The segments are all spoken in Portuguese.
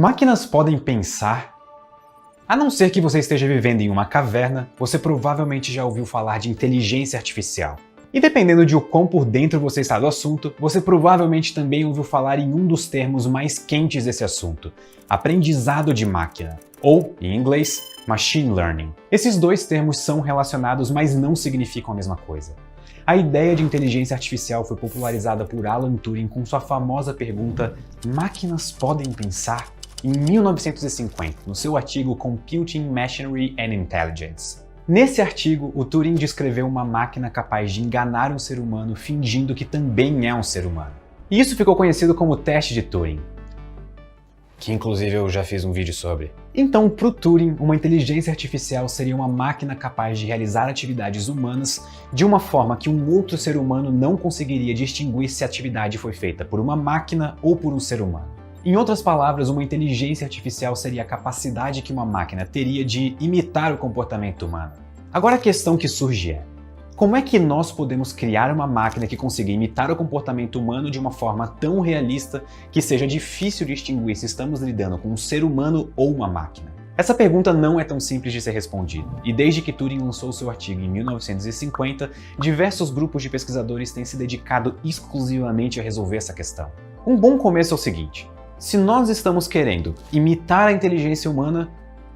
Máquinas podem pensar? A não ser que você esteja vivendo em uma caverna, você provavelmente já ouviu falar de inteligência artificial. E dependendo de o quão por dentro você está do assunto, você provavelmente também ouviu falar em um dos termos mais quentes desse assunto, aprendizado de máquina, ou, em inglês, machine learning. Esses dois termos são relacionados, mas não significam a mesma coisa. A ideia de inteligência artificial foi popularizada por Alan Turing com sua famosa pergunta "Máquinas podem pensar?" em 1950, no seu artigo Computing Machinery and Intelligence. Nesse artigo, o Turing descreveu uma máquina capaz de enganar um ser humano fingindo que também é um ser humano. E isso ficou conhecido como teste de Turing, que inclusive eu já fiz um vídeo sobre. Então, para o Turing, uma inteligência artificial seria uma máquina capaz de realizar atividades humanas de uma forma que um outro ser humano não conseguiria distinguir se a atividade foi feita por uma máquina ou por um ser humano. Em outras palavras, uma inteligência artificial seria a capacidade que uma máquina teria de imitar o comportamento humano. Agora a questão que surge é: como é que nós podemos criar uma máquina que consiga imitar o comportamento humano de uma forma tão realista que seja difícil distinguir se estamos lidando com um ser humano ou uma máquina? Essa pergunta não é tão simples de ser respondida, e desde que Turing lançou seu artigo em 1950, diversos grupos de pesquisadores têm se dedicado exclusivamente a resolver essa questão. Um bom começo é o seguinte: se nós estamos querendo imitar a inteligência humana,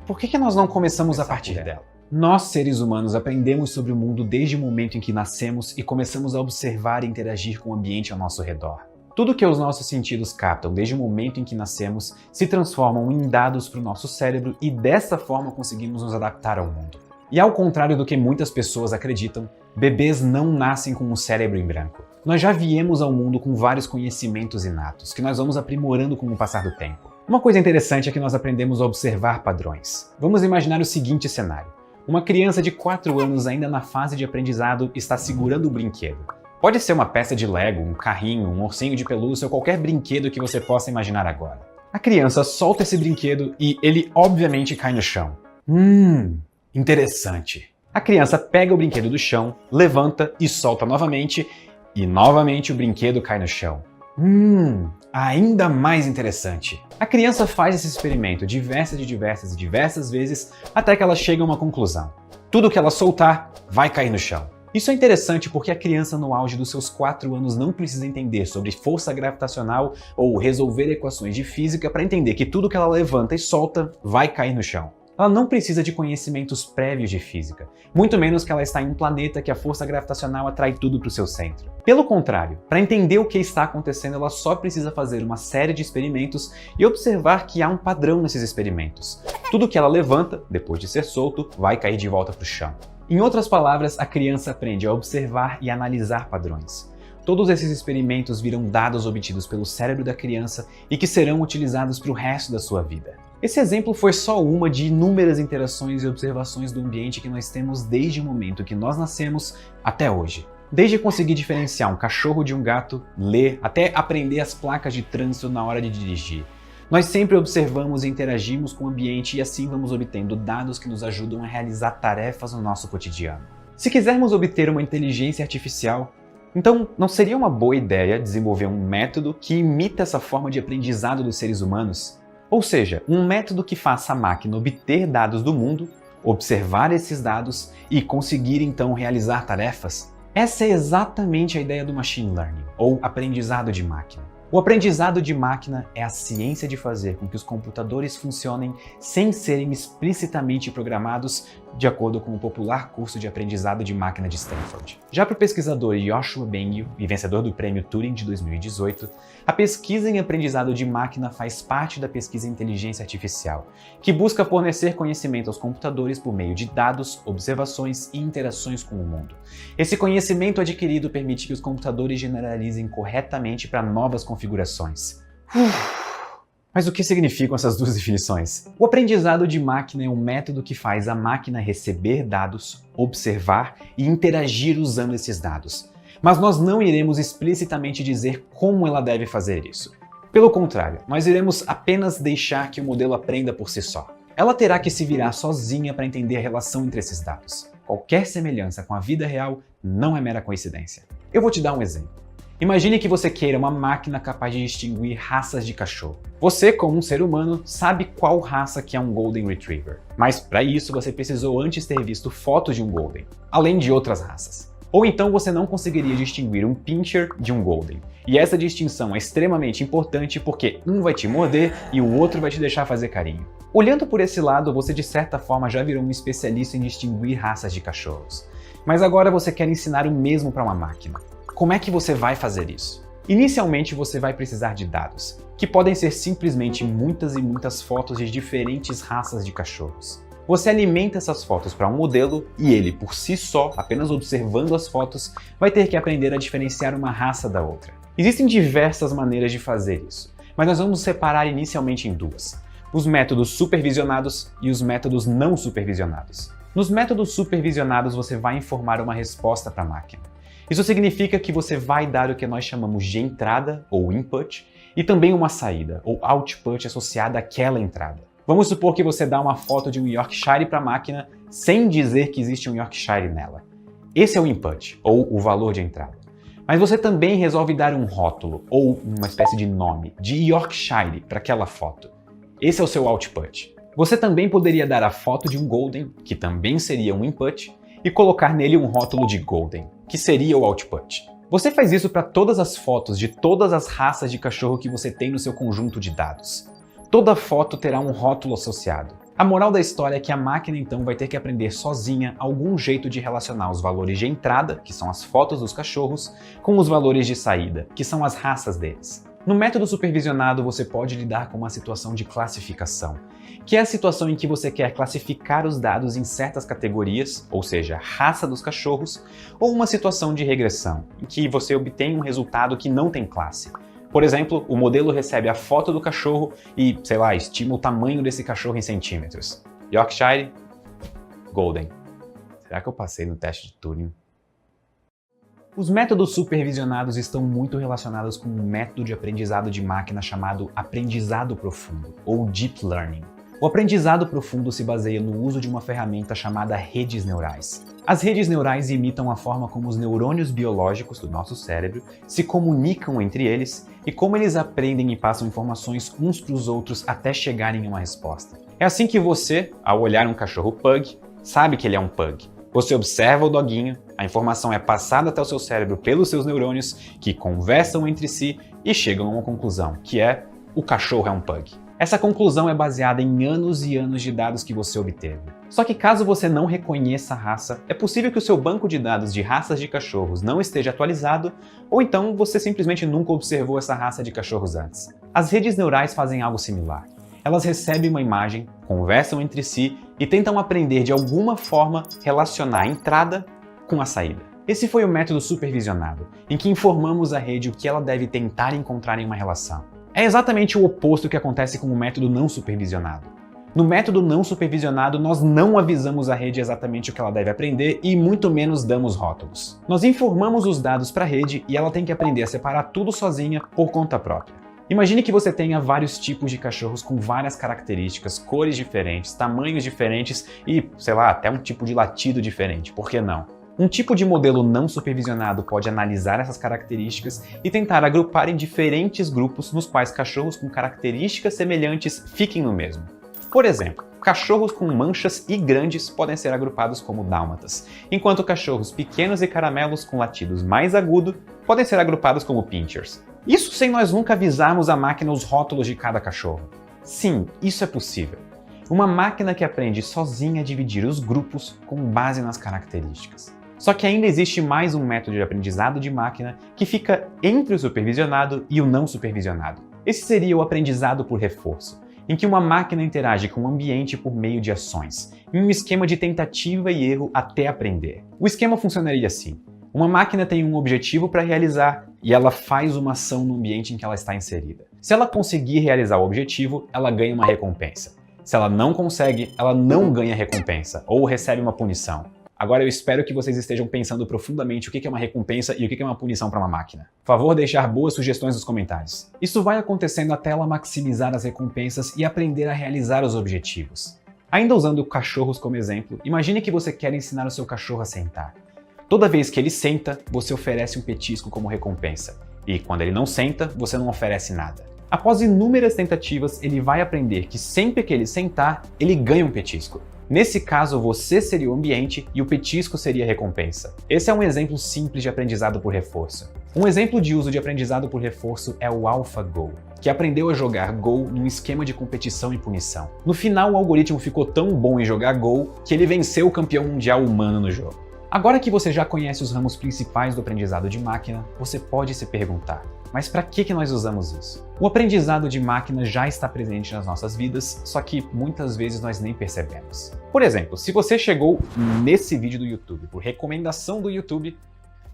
por que nós não começamos a partir dela? Nós, seres humanos, aprendemos sobre o mundo desde o momento em que nascemos e começamos a observar e interagir com o ambiente ao nosso redor. Tudo que os nossos sentidos captam desde o momento em que nascemos se transformam em dados para o nosso cérebro e dessa forma conseguimos nos adaptar ao mundo. E ao contrário do que muitas pessoas acreditam, bebês não nascem com um cérebro em branco. Nós já viemos ao mundo com vários conhecimentos inatos, que nós vamos aprimorando com o passar do tempo. Uma coisa interessante é que nós aprendemos a observar padrões. Vamos imaginar o seguinte cenário. Uma criança de 4 anos ainda na fase de aprendizado está segurando um brinquedo. Pode ser uma peça de Lego, um carrinho, um ursinho de pelúcia ou qualquer brinquedo que você possa imaginar agora. A criança solta esse brinquedo e ele obviamente cai no chão. Interessante. A criança pega o brinquedo do chão, levanta e solta novamente, e novamente o brinquedo cai no chão. Ainda mais interessante. A criança faz esse experimento diversas vezes até que ela chega a uma conclusão. Tudo que ela soltar vai cair no chão. Isso é interessante porque a criança no auge dos seus 4 anos não precisa entender sobre força gravitacional ou resolver equações de física para entender que tudo que ela levanta e solta vai cair no chão. Ela não precisa de conhecimentos prévios de física, muito menos que ela está em um planeta que a força gravitacional atrai tudo para o seu centro. Pelo contrário, para entender o que está acontecendo, ela só precisa fazer uma série de experimentos e observar que há um padrão nesses experimentos. Tudo que ela levanta, depois de ser solto, vai cair de volta para o chão. Em outras palavras, a criança aprende a observar e analisar padrões. Todos esses experimentos viram dados obtidos pelo cérebro da criança e que serão utilizados para o resto da sua vida. Esse exemplo foi só uma de inúmeras interações e observações do ambiente que nós temos desde o momento que nós nascemos até hoje. Desde conseguir diferenciar um cachorro de um gato, ler, até aprender as placas de trânsito na hora de dirigir. Nós sempre observamos e interagimos com o ambiente e assim vamos obtendo dados que nos ajudam a realizar tarefas no nosso cotidiano. Se quisermos obter uma inteligência artificial, então não seria uma boa ideia desenvolver um método que imita essa forma de aprendizado dos seres humanos? Ou seja, um método que faça a máquina obter dados do mundo, observar esses dados e conseguir então realizar tarefas? Essa é exatamente a ideia do machine learning, ou aprendizado de máquina. O aprendizado de máquina é a ciência de fazer com que os computadores funcionem sem serem explicitamente programados, de acordo com o popular curso de aprendizado de máquina de Stanford. Já para o pesquisador Yoshua Bengio, e vencedor do prêmio Turing de 2018, a pesquisa em aprendizado de máquina faz parte da pesquisa em inteligência artificial, que busca fornecer conhecimento aos computadores por meio de dados, observações e interações com o mundo. Esse conhecimento adquirido permite que os computadores generalizem corretamente para novas configurações. Mas o que significam essas duas definições? O aprendizado de máquina é um método que faz a máquina receber dados, observar e interagir usando esses dados. Mas nós não iremos explicitamente dizer como ela deve fazer isso. Pelo contrário, nós iremos apenas deixar que o modelo aprenda por si só. Ela terá que se virar sozinha para entender a relação entre esses dados. Qualquer semelhança com a vida real não é mera coincidência. Eu vou te dar um exemplo. Imagine que você queira uma máquina capaz de distinguir raças de cachorro. Você, como um ser humano, sabe qual raça que é um Golden Retriever. Mas para isso você precisou antes ter visto fotos de um Golden, além de outras raças. Ou então você não conseguiria distinguir um Pinscher de um Golden. E essa distinção é extremamente importante porque um vai te morder e o outro vai te deixar fazer carinho. Olhando por esse lado, você de certa forma já virou um especialista em distinguir raças de cachorros. Mas agora você quer ensinar o mesmo para uma máquina. Como é que você vai fazer isso? Inicialmente você vai precisar de dados, que podem ser simplesmente muitas e muitas fotos de diferentes raças de cachorros. Você alimenta essas fotos para um modelo e ele, por si só, apenas observando as fotos, vai ter que aprender a diferenciar uma raça da outra. Existem diversas maneiras de fazer isso, mas nós vamos separar inicialmente em duas: os métodos supervisionados e os métodos não supervisionados. Nos métodos supervisionados você vai informar uma resposta para a máquina. Isso significa que você vai dar o que nós chamamos de entrada, ou input, e também uma saída, ou output associada àquela entrada. Vamos supor que você dá uma foto de um Yorkshire para a máquina sem dizer que existe um Yorkshire nela. Esse é o input, ou o valor de entrada. Mas você também resolve dar um rótulo, ou uma espécie de nome, de Yorkshire para aquela foto. Esse é o seu output. Você também poderia dar a foto de um Golden, que também seria um input, e colocar nele um rótulo de Golden, que seria o output. Você faz isso para todas as fotos de todas as raças de cachorro que você tem no seu conjunto de dados. Toda foto terá um rótulo associado. A moral da história é que a máquina então vai ter que aprender sozinha algum jeito de relacionar os valores de entrada, que são as fotos dos cachorros, com os valores de saída, que são as raças deles. No método supervisionado, você pode lidar com uma situação de classificação, que é a situação em que você quer classificar os dados em certas categorias, ou seja, raça dos cachorros, ou uma situação de regressão, em que você obtém um resultado que não tem classe. Por exemplo, o modelo recebe a foto do cachorro e, sei lá, estima o tamanho desse cachorro em centímetros. Yorkshire, Golden. Será que eu passei no teste de Turing? Os métodos supervisionados estão muito relacionados com um método de aprendizado de máquina chamado aprendizado profundo, ou Deep Learning. O aprendizado profundo se baseia no uso de uma ferramenta chamada redes neurais. As redes neurais imitam a forma como os neurônios biológicos do nosso cérebro se comunicam entre eles e como eles aprendem e passam informações uns para os outros até chegarem em uma resposta. É assim que você, ao olhar um cachorro pug, sabe que ele é um pug. Você observa o doguinho, a informação é passada até o seu cérebro pelos seus neurônios, que conversam entre si e chegam a uma conclusão, que é: o cachorro é um pug. Essa conclusão é baseada em anos e anos de dados que você obteve. Só que caso você não reconheça a raça, é possível que o seu banco de dados de raças de cachorros não esteja atualizado, ou então você simplesmente nunca observou essa raça de cachorros antes. As redes neurais fazem algo similar. Elas recebem uma imagem, conversam entre si e tentam aprender de alguma forma relacionar a entrada com a saída. Esse foi o método supervisionado, em que informamos a rede o que ela deve tentar encontrar em uma relação. É exatamente o oposto que acontece com o método não supervisionado. No método não supervisionado, nós não avisamos a rede exatamente o que ela deve aprender e muito menos damos rótulos. Nós informamos os dados para a rede e ela tem que aprender a separar tudo sozinha por conta própria. Imagine que você tenha vários tipos de cachorros com várias características, cores diferentes, tamanhos diferentes e, sei lá, até um tipo de latido diferente, por que não? Um tipo de modelo não supervisionado pode analisar essas características e tentar agrupar em diferentes grupos nos quais cachorros com características semelhantes fiquem no mesmo. Por exemplo, cachorros com manchas e grandes podem ser agrupados como dálmatas, enquanto cachorros pequenos e caramelos com latidos mais agudos podem ser agrupados como pinschers. Isso sem nós nunca avisarmos a máquina os rótulos de cada cachorro. Sim, isso é possível. Uma máquina que aprende sozinha a dividir os grupos com base nas características. Só que ainda existe mais um método de aprendizado de máquina que fica entre o supervisionado e o não supervisionado. Esse seria o aprendizado por reforço, em que uma máquina interage com o ambiente por meio de ações, em um esquema de tentativa e erro até aprender. O esquema funcionaria assim. Uma máquina tem um objetivo para realizar e ela faz uma ação no ambiente em que ela está inserida. Se ela conseguir realizar o objetivo, ela ganha uma recompensa. Se ela não consegue, ela não ganha recompensa ou recebe uma punição. Agora eu espero que vocês estejam pensando profundamente o que é uma recompensa e o que é uma punição para uma máquina. Por favor, deixar boas sugestões nos comentários. Isso vai acontecendo até ela maximizar as recompensas e aprender a realizar os objetivos. Ainda usando cachorros como exemplo, imagine que você quer ensinar o seu cachorro a sentar. Toda vez que ele senta, você oferece um petisco como recompensa. E quando ele não senta, você não oferece nada. Após inúmeras tentativas, ele vai aprender que sempre que ele sentar, ele ganha um petisco. Nesse caso, você seria o ambiente e o petisco seria a recompensa. Esse é um exemplo simples de aprendizado por reforço. Um exemplo de uso de aprendizado por reforço é o AlphaGo, que aprendeu a jogar Go num esquema de competição e punição. No final, o algoritmo ficou tão bom em jogar Go que ele venceu o campeão mundial humano no jogo. Agora que você já conhece os ramos principais do aprendizado de máquina, você pode se perguntar: mas para que nós usamos isso? O aprendizado de máquina já está presente nas nossas vidas, só que muitas vezes nós nem percebemos. Por exemplo, se você chegou nesse vídeo do YouTube por recomendação do YouTube,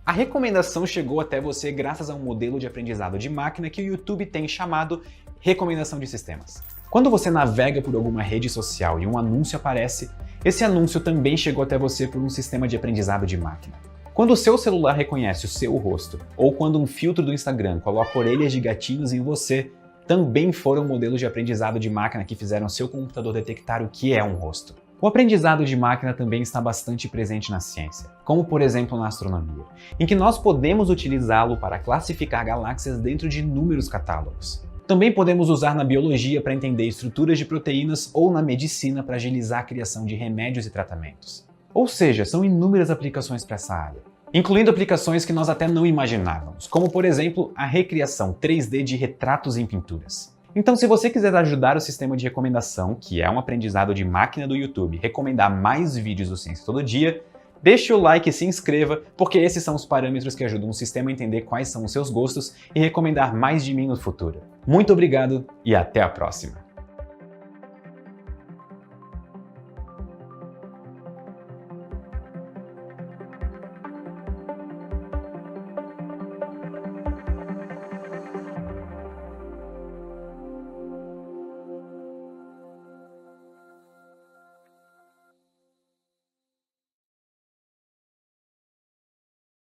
a recomendação chegou até você graças a um modelo de aprendizado de máquina que o YouTube tem chamado recomendação de sistemas. Quando você navega por alguma rede social e um anúncio aparece, esse anúncio também chegou até você por um sistema de aprendizado de máquina. Quando o seu celular reconhece o seu rosto, ou quando um filtro do Instagram coloca orelhas de gatinhos em você, também foram modelos de aprendizado de máquina que fizeram seu computador detectar o que é um rosto. O aprendizado de máquina também está bastante presente na ciência, como por exemplo na astronomia, em que nós podemos utilizá-lo para classificar galáxias dentro de inúmeros catálogos. Também podemos usar na biologia para entender estruturas de proteínas ou na medicina para agilizar a criação de remédios e tratamentos. Ou seja, são inúmeras aplicações para essa área, incluindo aplicações que nós até não imaginávamos, como por exemplo a recriação 3D de retratos em pinturas. Então, se você quiser ajudar o sistema de recomendação, que é um aprendizado de máquina do YouTube, recomendar mais vídeos do Ciência Todo Dia, deixe o like e se inscreva, porque esses são os parâmetros que ajudam o sistema a entender quais são os seus gostos e recomendar mais de mim no futuro. Muito obrigado e até a próxima!